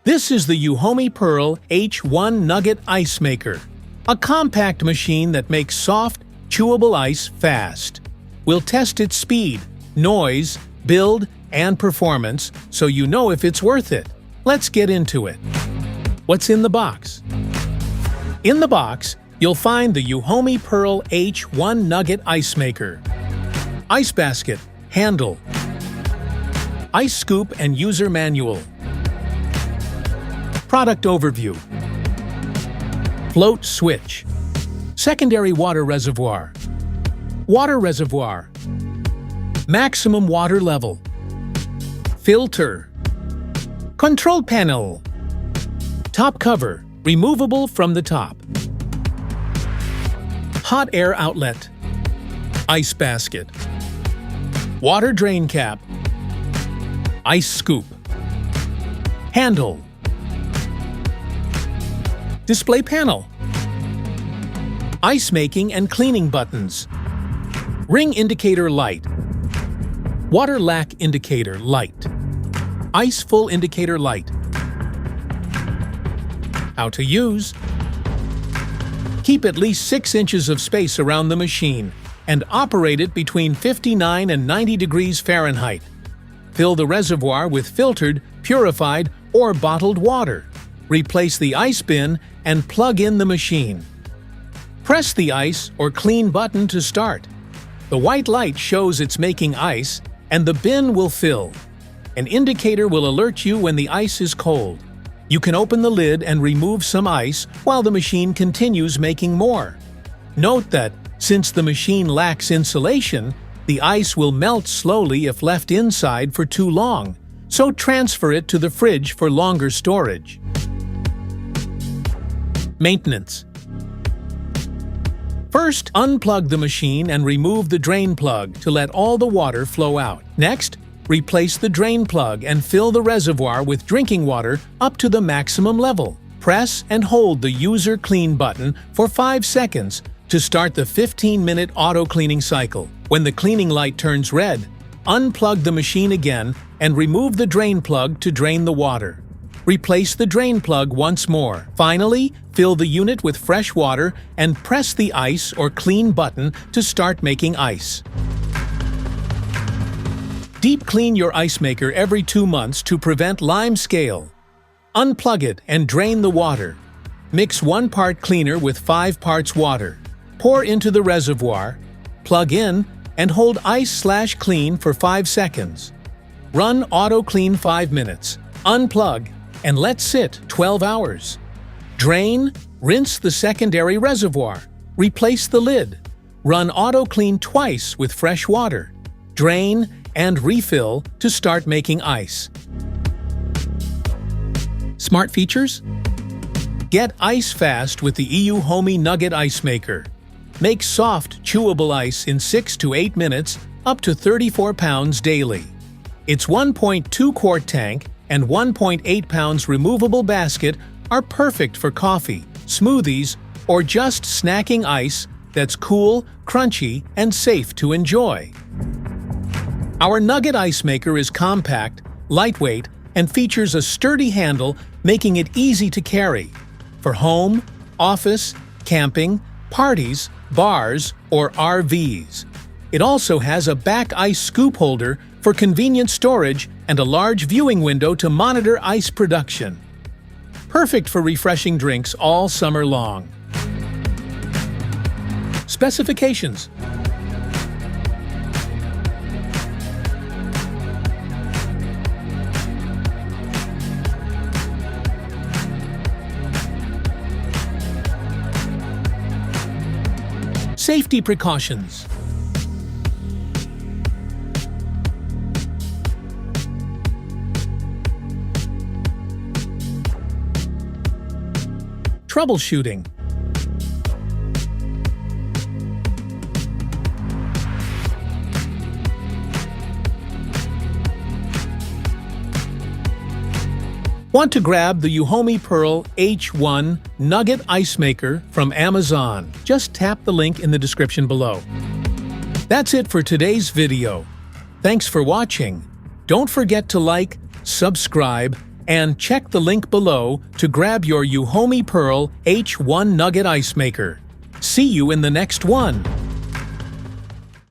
This is the Euhomy Pearl H1 Nugget Ice Maker, a compact machine that makes soft, chewable ice fast. We'll test its speed, noise, build, and performance so you know if it's worth it. Let's get into it. What's in the box? In the box, you'll find the Euhomy Pearl H1 Nugget Ice Maker, ice basket, handle, ice scoop and user manual, product overview, float switch, secondary water reservoir, maximum water level, filter, control panel, top cover, removable from the top, hot air outlet, ice basket, water drain cap, ice scoop, handle, display panel, ice making and cleaning buttons, ring indicator light, water lack indicator light, ice full indicator light. How to use: keep at least 6 inches of space around the machine and operate it between 59 and 90 degrees Fahrenheit. Fill the reservoir with filtered, purified, or bottled water. Replace the ice bin and plug in the machine. Press the ice or clean button to start. The white light shows it's making ice, and the bin will fill. An indicator will alert you when the ice is cold. You can open the lid and remove some ice while the machine continues making more. Note that, since the machine lacks insulation, the ice will melt slowly if left inside for too long, so transfer it to the fridge for longer storage. Maintenance. First, unplug the machine and remove the drain plug to let all the water flow out. Next, replace the drain plug and fill the reservoir with drinking water up to the maximum level. Press and hold the User Clean button for 5 seconds to start the 15-minute auto-cleaning cycle. When the cleaning light turns red, unplug the machine again and remove the drain plug to drain the water. Replace the drain plug once more. Finally, fill the unit with fresh water and press the ice or clean button to start making ice. Deep clean your ice maker every 2 months to prevent lime scale. Unplug it and drain the water. Mix 1 part cleaner with 5 parts water. Pour into the reservoir, plug in, and hold ice/clean for 5 seconds. Run auto clean 5 minutes. Unplug and let sit 12 hours. Drain, rinse the secondary reservoir. Replace the lid. Run auto clean twice with fresh water. Drain and refill to start making ice. Smart features? Get ice fast with the Euhomy Nugget Ice Maker. Make soft, chewable ice in 6 to 8 minutes, up to 34 pounds daily. Its 1.2 quart tank and 1.8 pounds removable basket are perfect for coffee, smoothies, or just snacking ice that's cool, crunchy, and safe to enjoy. Our Nugget Ice Maker is compact, lightweight, and features a sturdy handle, making it easy to carry for home, office, camping, parties, bars, or RVs. It also has a back ice scoop holder for convenient storage and a large viewing window to monitor ice production. Perfect for refreshing drinks all summer long. Specifications: safety precautions. Troubleshooting. Want to grab the Euhomy Pearl H1 Nugget Ice Maker from Amazon? Just tap the link in the description below. That's it for today's video. Thanks for watching. Don't forget to like, subscribe, And check the link below to grab your Euhomy Pearl H1 Nugget Ice Maker. See you in the next one!